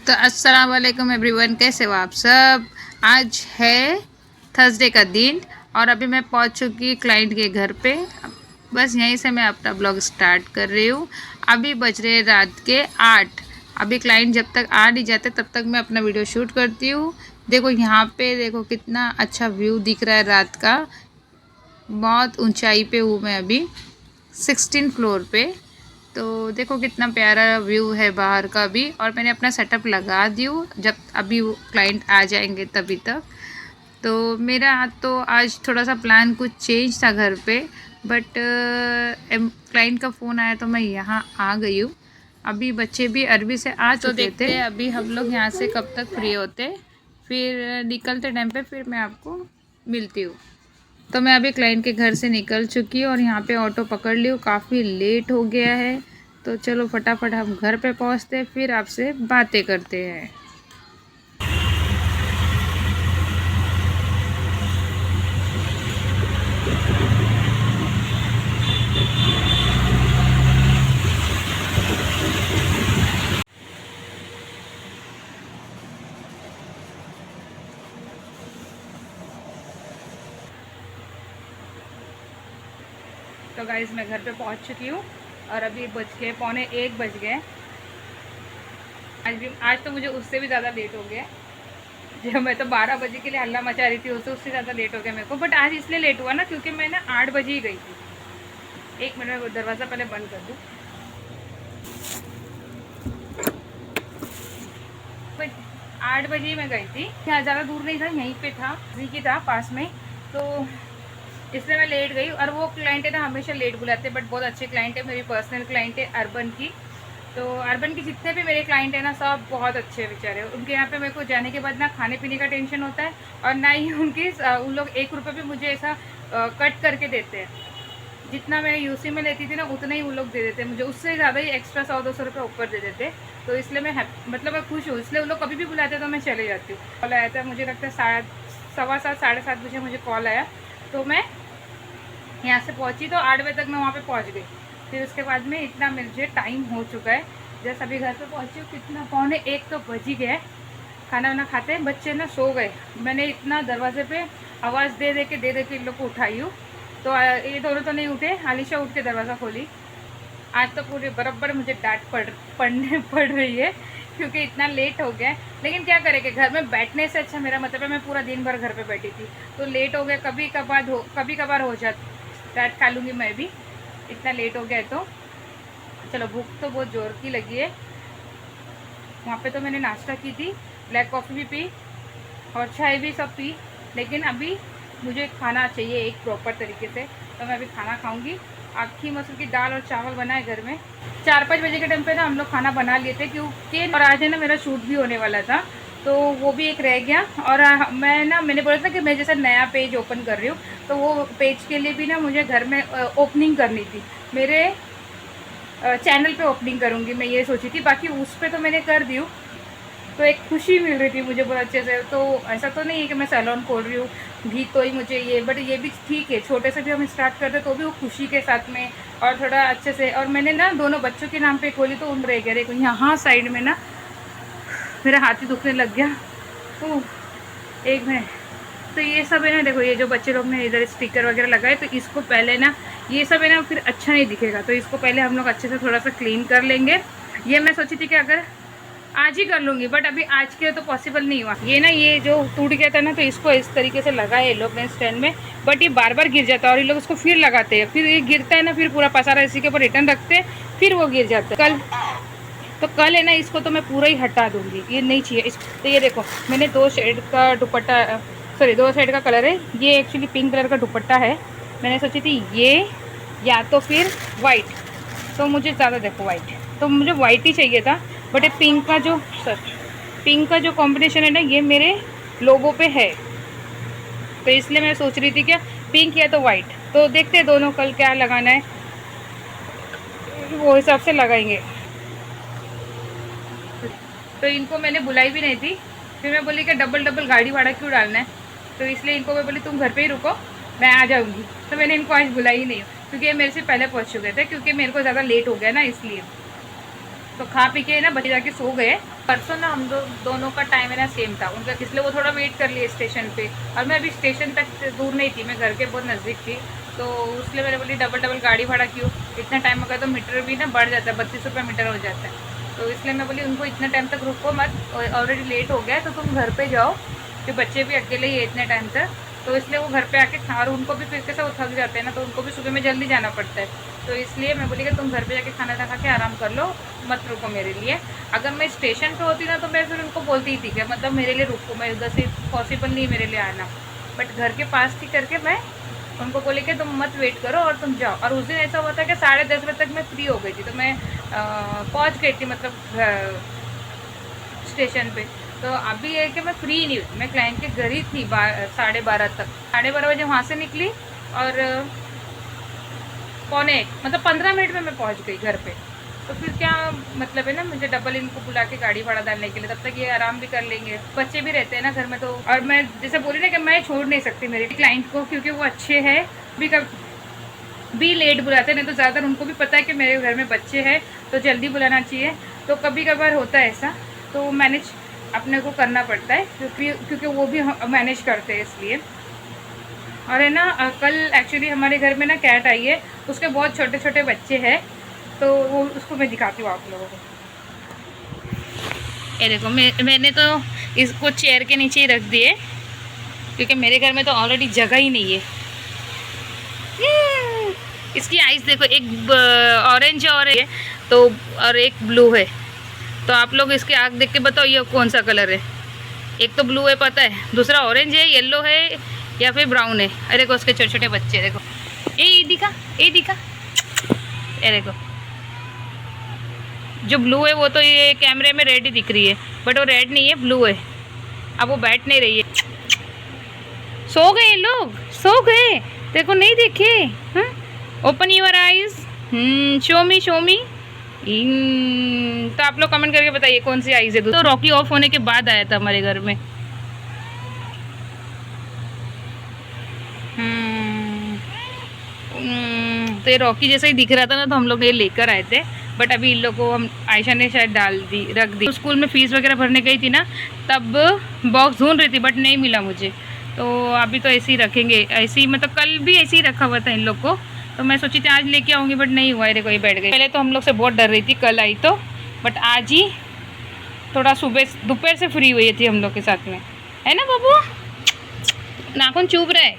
तो अस्सलाम वालेकुम एवरीवन, कैसे हो आप सब। आज है थर्सडे का दिन और अभी मैं पहुंच चुकी क्लाइंट के घर पे। बस यहीं से मैं अपना ब्लॉग स्टार्ट कर रही हूँ। अभी बज रहे रात के 8। अभी क्लाइंट जब तक आ नहीं जाते तब तक मैं अपना वीडियो शूट करती हूँ। देखो यहाँ पे, देखो कितना अच्छा व्यू दिख रहा है रात का। बहुत ऊंचाई पे हूँ मैं अभी, 16 फ्लोर पे। तो देखो कितना प्यारा व्यू है बाहर का भी। और मैंने अपना सेटअप लगा दी हूँ, जब अभी वो क्लाइंट आ जाएंगे तभी तक। तो मेरा तो आज थोड़ा सा प्लान कुछ चेंज था घर पे, बट क्लाइंट का फ़ोन आया तो मैं यहाँ आ गई हूँ। अभी बच्चे भी अरबी से आ चुके थे। देखते अभी हम लोग यहाँ से कब तक फ्री होते, फिर निकलते टाइम पे फिर मैं आपको मिलती हूँ। तो मैं अभी क्लाइंट के घर से निकल चुकी हूँ और यहाँ पे ऑटो पकड़ ली हूँ। काफ़ी लेट हो गया है, तो चलो फटाफट हम घर पे पहुँचते हैं, फिर आपसे बातें करते हैं। तो गाइज़ मैं घर पे पहुँच चुकी हूँ और अभी बज गए 12:45 बज गए। आज तो मुझे उससे भी ज़्यादा लेट हो गया। जो मैं तो 12 बजे के लिए हल्ला मचा रही थी, उससे ज़्यादा लेट हो गया मेरे को। बट आज इसलिए लेट हुआ ना क्योंकि मैं ना 8 बजे ही गई थी। एक मिनट में दरवाज़ा पहले बंद कर दूँ। 8 बजे ही मैं गई थी, यहाँ ज़्यादा दूर नहीं था, यहीं पे था, जी की था पास में। तो इसलिए मैं लेट गई। और वो क्लाइंट है ना, हमेशा लेट बुलाते हैं, बट बहुत अच्छे क्लाइंट है, मेरी पर्सनल क्लाइंट है अर्बन की। तो अर्बन की जितने भी मेरे क्लाइंट हैं ना, सब बहुत अच्छे बेचारे। उनके यहाँ पे मेरे को जाने के बाद ना खाने पीने का टेंशन होता है और ना ही उन लोग 1 रुपये भी मुझे ऐसा कट करके देते हैं। जितना मैं यूसी में लेती थी ना उतना ही वो लोग दे देते, मुझे उससे ज़्यादा ही एक्स्ट्रा 100-200 रुपये ऊपर दे देते। तो इसलिए मैं मतलब मैं खुश हूँ, इसलिए वो लोग कभी भी बुलाते तो मैं चले जाती हूँ। कॉल आया था, मुझे लगता है शायद 7:15 7:30 बजे मुझे कॉल आया। तो मैं यहाँ से पहुँची तो 8 बजे तक मैं वहाँ पे पहुँच गई। फिर उसके बाद में इतना मुझे टाइम हो चुका है, जैसे अभी घर पे पहुँची हूँ, कितना 12:45 तो बज ही गया है। खाना वाना खाते हैं, बच्चे ना सो गए। मैंने इतना दरवाजे पे आवाज़ दे दे के इन लोग को उठाई हूँ। तो ये दोनों तो नहीं उठे, आलिशा उठ के दरवाज़ा खोली। आज तो पूरे बराबर मुझे डांट पड़ रही है क्योंकि इतना लेट हो गया। लेकिन क्या करेंगे, घर में बैठने से अच्छा, मेरा मतलब है मैं पूरा दिन भर घर पे बैठी थी तो लेट हो गया। कभी कभार हो जाता, डांट खा लूँगी मैं भी, इतना लेट हो गया। तो चलो, भूख तो बहुत ज़ोर की लगी है। वहाँ पे तो मैंने नाश्ता की थी, ब्लैक कॉफ़ी भी पी और चाय भी सब पी। लेकिन अभी मुझे खाना चाहिए एक प्रॉपर तरीके से, तो मैं अभी खाना खाऊंगी। आखी मसूर की दाल और चावल बनाए घर में। 4-5 बजे के टाइम पे ना हम लोग खाना बना लिए थे क्योंकि, और आज है ना मेरा शूट भी होने वाला था, तो वो भी एक रह गया। और मैंने बोला था कि मैं जैसे नया पेज ओपन कर रही हूँ, तो वो पेज के लिए भी ना मुझे घर में ओपनिंग करनी थी। मेरे चैनल पे ओपनिंग करूँगी मैं, ये सोची थी। बाकी उस पर तो मैंने कर दी हूँ, तो एक खुशी मिल रही थी मुझे बहुत अच्छे से। तो ऐसा तो नहीं है कि मैं सैलून खोल रही हूँ भी तो ही मुझे ये, बट ये भी ठीक है, छोटे से भी हम स्टार्ट करते तो भी वो खुशी के साथ में और थोड़ा अच्छे से। और मैंने ना दोनों बच्चों के नाम पे खोली, तो उन रह गया। देखो यहाँ साइड में ना मेरा हाथ ही दुखने लग गया। एक मिनट। तो ये सब है ना, देखो ये जो बच्चे लोग ने इधर स्टिकर वगैरह लगाए, तो इसको पहले ना, ये सब है ना फिर अच्छा नहीं दिखेगा, तो इसको पहले हम लोग अच्छे से थोड़ा सा क्लीन कर लेंगे। ये मैं सोची थी कि अगर आज ही कर लूँगी, बट अभी आज के तो पॉसिबल नहीं हुआ। ये ना, ये जो टूट गया था ना, तो इसको इस तरीके से लगाए ये लोग ने स्टैंड में, बट ये बार बार गिर जाता है और ये लोग इसको फिर लगाते हैं, फिर ये गिरता है ना, फिर पूरा पसारा इसी के ऊपर रिटर्न रखते हैं, फिर वो गिर जाता है। कल है ना, इसको तो मैं पूरा ही हटा दूँगी, ये नहीं चाहिए। तो ये देखो, मैंने 2 शेड का दुपट्टा, सॉरी 2 शेड का कलर है। ये एक्चुअली पिंक कलर का दुपट्टा है। मैंने सोची थी ये या तो फिर वाइट, तो मुझे ज़्यादा, देखो वाइट, तो मुझे वाइट ही चाहिए था। बट ये पिंक का जो कॉम्बिनेशन है ना, ये मेरे लोगों पे है, तो इसलिए मैं सोच रही थी क्या पिंक या तो वाइट। तो देखते हैं दोनों कल क्या लगाना है, वो हिसाब से लगाएंगे। तो इनको मैंने बुलाई भी नहीं थी, फिर मैं बोली कि डबल डबल गाड़ी भाड़ा क्यों डालना है, तो इसलिए इनको मैं बोली तुम घर पे ही रुको, मैं आ जाऊँगी। तो मैंने इनको आज बुलाई ही नहीं, क्योंकि ये मेरे से पहले पहुँच चुके थे, क्योंकि मेरे को ज़्यादा लेट हो गया ना, इसलिए। तो खा पी के ना बच्चे जाके सो गए। परसों ना हम दोनों का टाइम है ना सेम था उनका, इसलिए वो थोड़ा वेट कर लिए स्टेशन पे, और मैं अभी स्टेशन तक दूर नहीं थी, मैं घर के बहुत नज़दीक थी। तो उसलिए मैंने बोली डबल डबल गाड़ी भाड़ा क्यों, इतना टाइम अगर तो मीटर भी ना बढ़ जाता है, 32 रुपये मीटर हो जाता है। तो इसलिए मैं बोली उनको इतना टाइम तक रुको मत, ऑलरेडी लेट हो गया है तो तुम घर पे जाओ, कि बच्चे भी अकेले ही है इतने टाइम तक। तो इसलिए वो घर पे आके खा, और उनको भी फिर कैसे वो थक जाते हैं ना, तो उनको भी सुबह में जल्दी जाना पड़ता है। तो इसलिए मैं बोली कि तुम घर पे जाके खाना खा के आराम कर लो, मत रुको मेरे लिए। अगर मैं स्टेशन पे होती ना तो मैं फिर उनको बोलती थी कि मतलब मेरे लिए रुको, मैं उधर से पॉसिबल नहीं मेरे लिए आना, बट घर के पास थी करके मैं उनको बोली कि तुम मत वेट करो और तुम जाओ। और उस दिन ऐसा हुआ था कि 10:30 बजे तक मैं फ्री हो गई थी, तो मैं पहुँच गई थी मतलब स्टेशन पे। तो अभी है कि मैं फ्री नहीं हुई, मैं क्लाइंट के घर ही थी 12:30 तक, 12:30 बजे वहाँ से निकली और 12:45 मतलब 15 मिनट में मैं पहुँच गई घर पे। तो फिर क्या मतलब है ना, मुझे डबल इनको बुला के गाड़ी भाड़ा डालने के लिए, तब तक ये आराम भी कर लेंगे, बच्चे भी रहते हैं ना घर में। तो और मैं जैसे बोली ना कि मैं छोड़ नहीं सकती मेरे क्लाइंट को, क्योंकि वो अच्छे हैं भी लेट बुलाते हैं, नहीं तो ज़्यादातर उनको भी पता है कि मेरे घर में बच्चे हैं तो जल्दी बुलाना चाहिए। तो कभी कभार होता है ऐसा, तो मैनेज अपने को करना पड़ता है, क्योंकि वो भी मैनेज करते हैं इसलिए। और है ना कल एक्चुअली हमारे घर में ना कैट आई है, उसके बहुत छोटे छोटे बच्चे हैं, तो वो उसको मैं दिखाती हूँ आप लोगों को। ये देखो मैंने तो इसको चेयर के नीचे ही रख दिए, क्योंकि मेरे घर में तो ऑलरेडी जगह ही नहीं है। इसकी आइज़ देखो, एक ऑरेंज है तो और एक ब्लू है। तो आप लोग इसके आँख देख के बताओ ये कौन सा कलर है। एक तो ब्लू है पता है, दूसरा ऑरेंज है, येलो है या फिर ब्राउन है। अरे देखो उसके छोटे छोटे बच्चे देखो, ए दिखा ये देखो। जो ब्लू है वो तो ये कैमरे में रेड ही दिख रही है, बट वो रेड नहीं है, ब्लू है। अब वो बैठ नहीं रही है। सो गए लोग, सो गए, देखो नहीं देखे। ओपन योर आइज, शो मी। तो आप लोग कमेंट करके बताइए कौन सी आइज है। तो रॉकी ऑफ होने के बाद आया था हमारे घर में। तो ये रॉकी जैसा ही दिख रहा था ना, तो हम लोग ये लेकर आए थे, बट अभी इन लोग को हम आयशा ने शायद रख दी। तो स्कूल में फ़ीस वगैरह भरने गई थी ना, तब बॉक्स ढूंढ रही थी बट नहीं मिला मुझे। तो अभी तो ऐसे ही रखेंगे, ऐसे ही मतलब कल भी ऐसे ही रखा हुआ था इन लोग को, तो मैं सोची थी आज लेके आऊँगी बट नहीं हुआ। देखो ये बैठ गई। पहले तो हम लोग से बहुत डर रही थी कल आई तो, बट आज ही थोड़ा सुबह दोपहर से फ्री हुई थी हम लोग के साथ में, है ना बाबू। नाखून चुभ रहा है,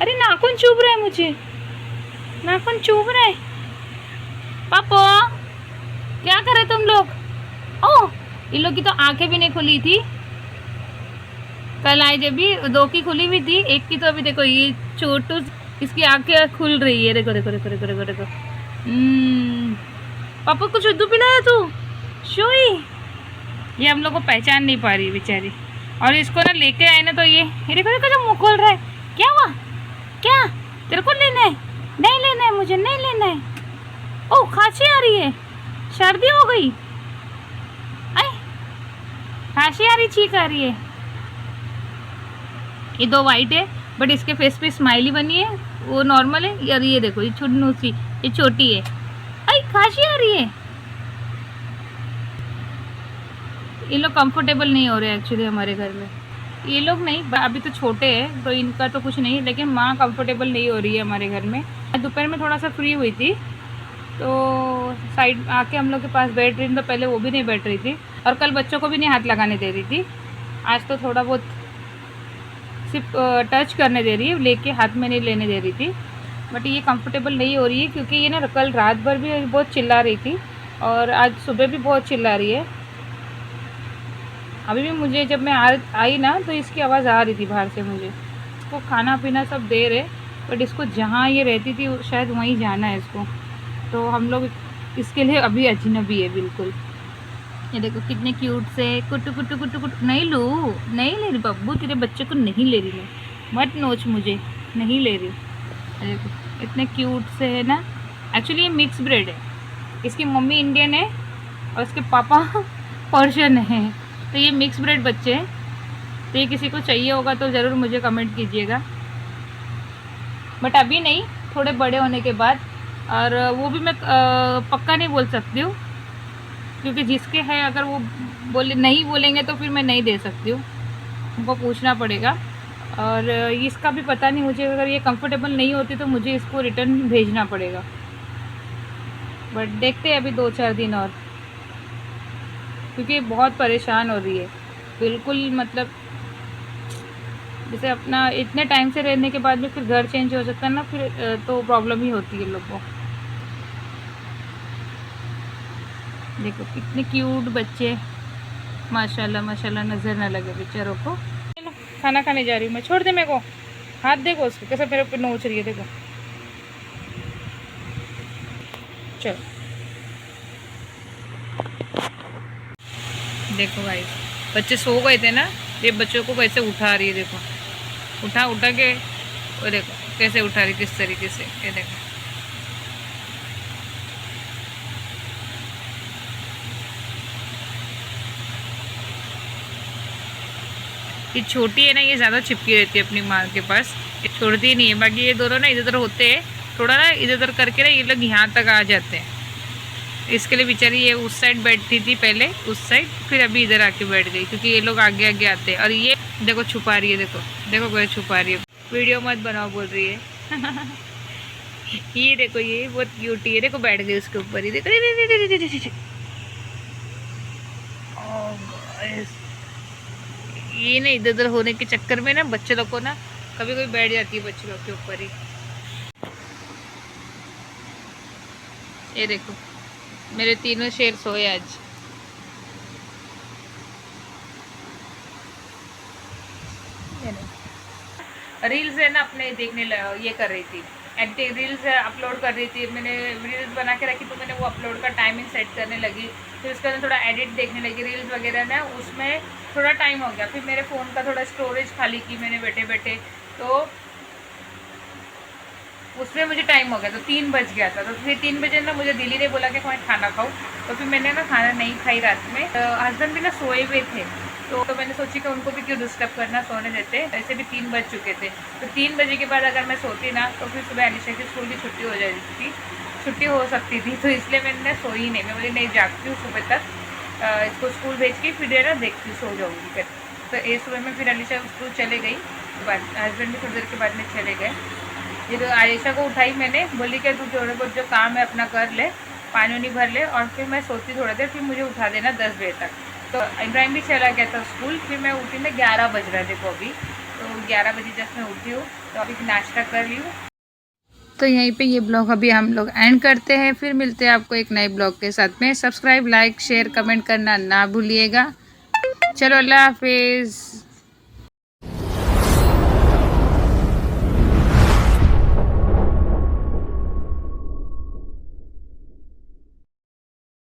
अरे नाखून चुभ रहा है, मुझे नाखून चुभ रहा है। पापा क्या कर रहे तुम लोग। ओह इन लोग की तो आंखें भी नहीं खुली थी, कल आए जब भी 2 की खुली हुई थी, एक की तो अभी देखो ये छोटू इसकी आंखें खुल रही है। देखो देखो देखो देखो देखो देखो। पापा को शुद्ध पिलाया तू शोई। ये हम लोग को पहचान नहीं पा रही बेचारी, और इसको ना लेके आए ना तो ये देखो देखो जो मुँह खोल रहा है। क्या हुआ, क्या तेरे को लेना है? नहीं लेना है मुझे, नहीं लेना है। ओह खांसी आ रही है, सर्दी हो गई, खांसी आ रही, छींक आ रही है। ये 2 वाइट है बट इसके फेस पे स्माइली बनी है, वो नॉर्मल है। यार ये देखो ये छुन्नू सी, ये छोटी है। आई खांसी आ रही है। ये लोग कंफर्टेबल नहीं हो रहे एक्चुअली हमारे घर में। ये लोग नहीं, अभी तो छोटे हैं तो इनका तो कुछ नहीं, लेकिन माँ कंफर्टेबल नहीं हो रही है हमारे घर में। दोपहर में थोड़ा सा फ्री हुई थी तो साइड आके हम लोग के पास बैठ रही थी, तो पहले वो भी नहीं बैठ रही थी, और कल बच्चों को भी नहीं हाथ लगाने दे रही थी। आज तो थोड़ा बहुत सिर्फ टच करने दे रही है, लेके हाथ में नहीं लेने दे रही थी। बट ये कंफर्टेबल नहीं हो रही है, क्योंकि ये ना कल रात भर भी बहुत चिल्ला रही थी और आज सुबह भी बहुत चिल्ला रही है। अभी भी मुझे जब मैं आई ना तो इसकी आवाज़ आ रही थी बाहर से। मुझे इसको खाना पीना सब दे रहे, बट इसको जहाँ ये रहती थी शायद वहीं जाना है इसको, तो हम लोग इसके लिए अभी अजनबी है बिल्कुल। ये देखो कितने क्यूट से कुटू कुटू कुटू कुटू। नहीं ले रही बब्बू, तेरे बच्चे को नहीं ले रही मैं, मत नोच मुझे, नहीं ले रही। देखो इतने क्यूट से है ना। एक्चुअली ये मिक्स ब्रेड है, इसकी मम्मी इंडियन है और इसके पापा पर्शियन है, तो ये मिक्स ब्रेड बच्चे हैं। तो ये किसी को चाहिए होगा तो ज़रूर मुझे कमेंट कीजिएगा, बट अभी नहीं, थोड़े बड़े होने के बाद। और वो भी मैं पक्का नहीं बोल सकती हूँ, क्योंकि जिसके है अगर वो नहीं बोलेंगे तो फिर मैं नहीं दे सकती हूँ, उनको पूछना पड़ेगा। और इसका भी पता नहीं मुझे, अगर ये कंफर्टेबल नहीं होती तो मुझे इसको रिटर्न भेजना पड़ेगा। बट देखते हैं अभी 2-4 दिन और, क्योंकि बहुत परेशान हो रही है बिल्कुल। मतलब जैसे अपना इतने टाइम से रहने के बाद में फिर घर चेंज हो सकता है ना, फिर तो प्रॉब्लम ही होती है लोगों को। देखो कितने क्यूट बच्चे, माशाल्लाह माशाल्लाह, नज़र ना लगे बेचारों को। चलो खाना खाने जा रही हूँ मैं, छोड़ दे मेरे को, हाथ देखो उसको कैसे मेरे ऊपर नोच रही है, देखो। चलो देखो भाई, बच्चे सो गए थे ना, ये बच्चों को कैसे उठा रही है, देखो उठा उठा के, वो देखो कैसे उठा रही किस तरीके से, ये देखो। ये छोटी है ना, ये ज़्यादा चिपकी रहती है अपनी माँ के पास, ये छोड़ती नहीं है। बाकी ये दोनों ना इधर उधर होते हैं, थोड़ा ना इधर उधर करके ना ये लोग यहाँ तक आ जाते हैं। इसके लिए बेचारी ये उस साइड बैठती थी पहले, उस साइड, फिर अभी इधर आके बैठ गई, क्योंकि ये लोग आगे आगे आते हैं। और ये देखो छुपा रही है, देखो देखो कैसे छुपा रही है, वीडियो मत बनाओ बोल रही है। ये देखो, ये बहुत क्यूटी है, देखो बैठ गई उसके ऊपर ही, देखो। ये ना इधर उधर होने के चक्कर में ना बच्चे लोग को ना कभी कभी बैठ जाती है बच्चे लोग के ऊपर ही। ये देखो मेरे तीनों शेर सोए आज। रील्स है ना अपने देखने ये कर रही थी, एडिटिंग रील्स अपलोड कर रही थी। मैंने रील्स बना के रखी तो मैंने वो अपलोड का टाइमिंग सेट करने लगी, फिर उसके अंदर थोड़ा एडिट देखने लगी रील्स वगैरह ना, उसमें थोड़ा टाइम हो गया। फिर मेरे फ़ोन का थोड़ा स्टोरेज खाली की मैंने बैठे बैठे, तो उसमें मुझे टाइम हो गया, तो 3 बज गया था। तो फिर 3 बजे ना मुझे दिल्ली ने बोला कि मैं खाना खाऊँ, तो फिर मैंने ना खाना नहीं खाई रात में। हस्बैंड भी ना सोए हुए थे, तो मैंने सोची कि उनको भी क्यों डिस्टर्ब करना, सोने देते, ऐसे भी 3 बज चुके थे। तो 3 बजे के बाद अगर मैं सोती ना तो फिर सुबह अनिशा की स्कूल की छुट्टी हो जाती थी, छुट्टी हो सकती थी। तो इसलिए मैंने सोई नहीं, मैं बोली नहीं जागती हूँ सुबह तक, इसको स्कूल भेज के फिर ना देखती हूँ, सो जाऊँगी फिर। तो ये सुबह में फिर अनिशा स्कूल चले गई, हस्बैंड भी थोड़ी देर के बाद में चले गए। फिर आयशा को उठाई मैंने, बोली कि तू थोड़े बहुत जो काम है अपना कर ले, पानी वानी भर ले, और फिर मैं सोती थोड़ा देर, फिर मुझे उठा देना 10 बजे तक। तो इब्राहिम भी चला गया था स्कूल, फिर मैं उठी ना 11 बज रहा देखो अभी, तो 11 बजे जब मैं उठी हूँ तो अभी नाश्ता कर ली हूँ। तो यहीं पे ये ब्लॉग अभी हम लोग एंड करते हैं, फिर मिलते हैं आपको एक नए ब्लॉग के साथ में। सब्सक्राइब, लाइक, शेयर, कमेंट करना ना भूलिएगा। चलो अल्लाह हाफिज़।